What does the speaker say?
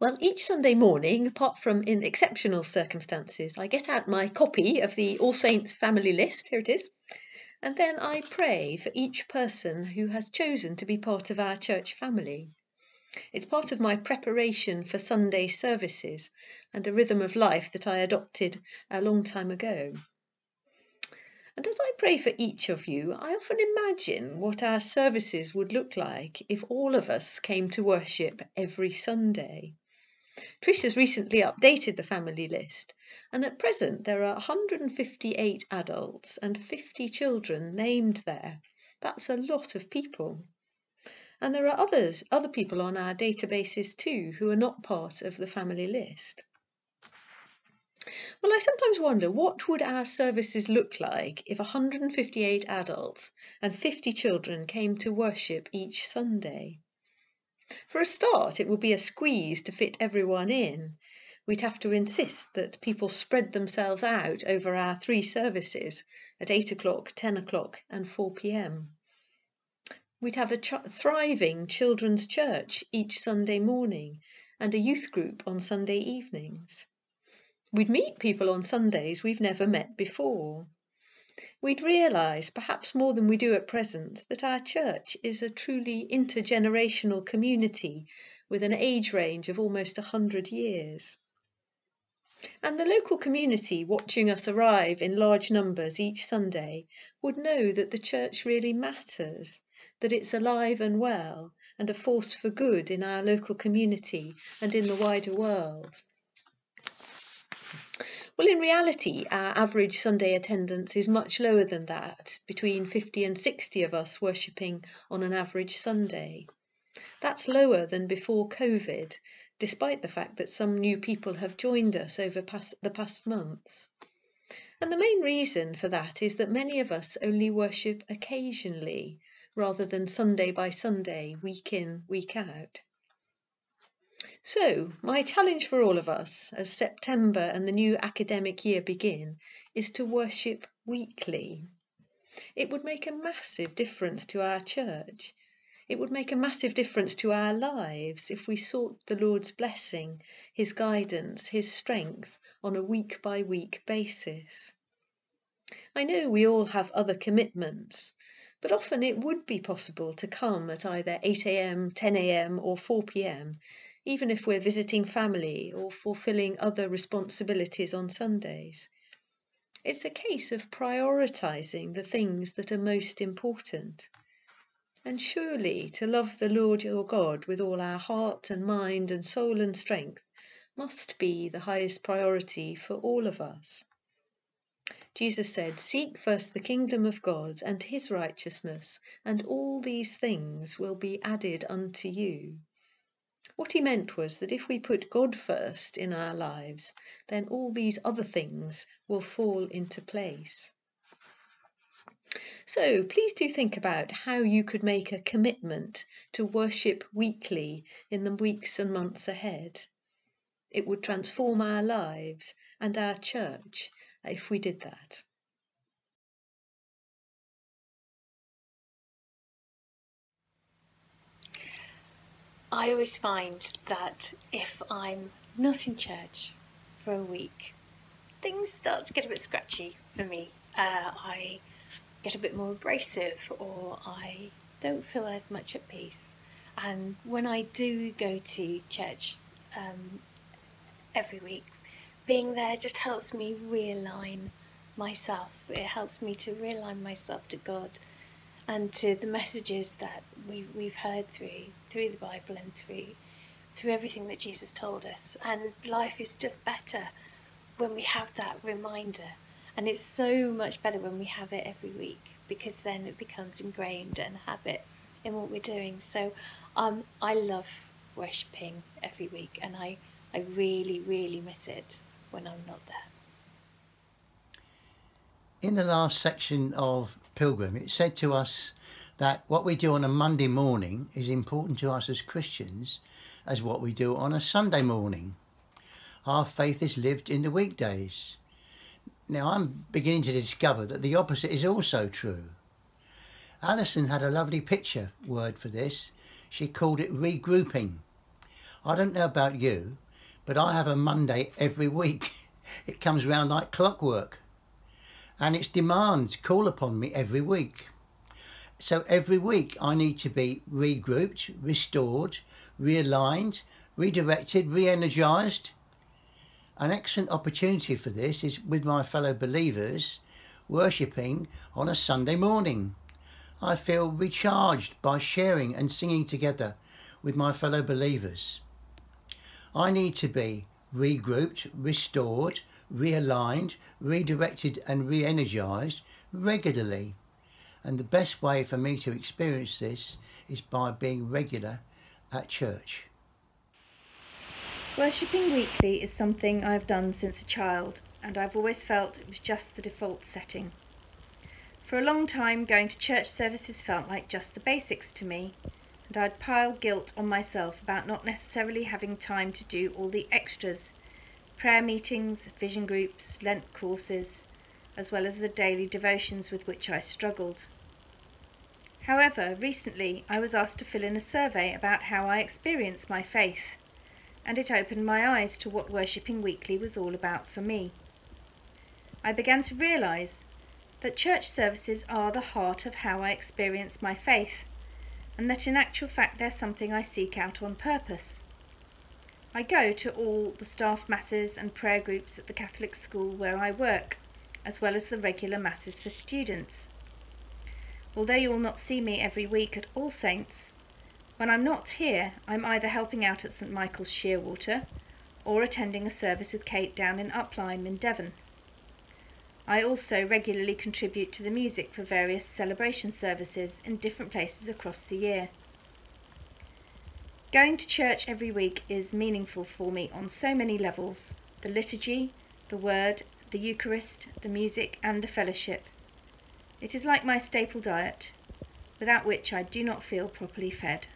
Well, each Sunday morning, apart from in exceptional circumstances, I get out my copy of the All Saints family list, here it is, and then I pray for each person who has chosen to be part of our church family. It's part of my preparation for Sunday services and a rhythm of life that I adopted a long time ago. And as I pray for each of you, I often imagine what our services would look like if all of us came to worship every Sunday. Trish has recently updated the family list, and at present there are 158 adults and 50 children named there. That's a lot of people. And there are other people on our databases too who are not part of the family list. Well, I sometimes wonder, what would our services look like if 158 adults and 50 children came to worship each Sunday? For a start, it would be a squeeze to fit everyone in. We'd have to insist that people spread themselves out over our 3 services at 8 o'clock, 10 o'clock and 4 p.m. We'd have a thriving children's church each Sunday morning and a youth group on Sunday evenings. We'd meet people on Sundays we've never met before. We'd realise, perhaps more than we do at present, that our church is a truly intergenerational community with an age range of almost 100 years. And the local community watching us arrive in large numbers each Sunday would know that the church really matters, that it's alive and well and a force for good in our local community and in the wider world. Well, in reality, our average Sunday attendance is much lower than that, between 50 and 60 of us worshipping on an average Sunday. That's lower than before COVID, despite the fact that some new people have joined us over the past months. And the main reason for that is that many of us only worship occasionally, rather than Sunday by Sunday, week in, week out. So, my challenge for all of us as September and the new academic year begin is to worship weekly. It would make a massive difference to our church. It would make a massive difference to our lives if we sought the Lord's blessing, His guidance, His strength on a week-by-week basis. I know we all have other commitments, but often it would be possible to come at either 8 a.m, 10 a.m, or 4 p.m, even if we're visiting family or fulfilling other responsibilities on Sundays. It's a case of prioritising the things that are most important. And surely to love the Lord your God with all our heart and mind and soul and strength must be the highest priority for all of us. Jesus said, "Seek first the kingdom of God and His righteousness, and all these things will be added unto you." What He meant was that if we put God first in our lives, then all these other things will fall into place. So please do think about how you could make a commitment to worship weekly in the weeks and months ahead. It would transform our lives and our church if we did that. I always find that if I'm not in church for a week, things start to get a bit scratchy for me. I get a bit more abrasive, or I don't feel as much at peace. And when I do go to church every week, being there just helps me realign myself. It helps me to realign myself to God and to the messages that we've heard through the Bible and through everything that Jesus told us. And life is just better when we have that reminder. And it's so much better when we have it every week, because then it becomes ingrained and a habit in what we're doing. So I love worshipping every week, and I really, really miss it when I'm not there. In the last section of Pilgrim, it said to us that what we do on a Monday morning is important to us as Christians as what we do on a Sunday morning. Our faith is lived in the weekdays. Now, I'm beginning to discover that the opposite is also true. Alison had a lovely picture word for this. She called it regrouping. I don't know about you, but I have a Monday every week. It comes round like clockwork. And its demands call upon me every week. So every week I need to be regrouped, restored, realigned, redirected, re-energised. An excellent opportunity for this is with my fellow believers worshipping on a Sunday morning. I feel recharged by sharing and singing together with my fellow believers. I need to be regrouped, restored, realigned, redirected and re-energised regularly. And the best way for me to experience this is by being regular at church. Worshipping weekly is something I've done since a child, and I've always felt it was just the default setting. For a long time, going to church services felt like just the basics to me, and I'd pile guilt on myself about not necessarily having time to do all the extras: prayer meetings, vision groups, Lent courses, as well as the daily devotions with which I struggled. However, recently I was asked to fill in a survey about how I experience my faith, and it opened my eyes to what worshipping weekly was all about for me. I began to realise that church services are the heart of how I experience my faith, and that in actual fact they're something I seek out on purpose. I go to all the staff masses and prayer groups at the Catholic school where I work, as well as the regular masses for students. Although you will not see me every week at All Saints, when I'm not here, I'm either helping out at St Michael's Shearwater or attending a service with Kate down in Uplyme in Devon. I also regularly contribute to the music for various celebration services in different places across the year. Going to church every week is meaningful for me on so many levels: the liturgy, the word, the Eucharist, the music and the fellowship. It is like my staple diet, without which I do not feel properly fed.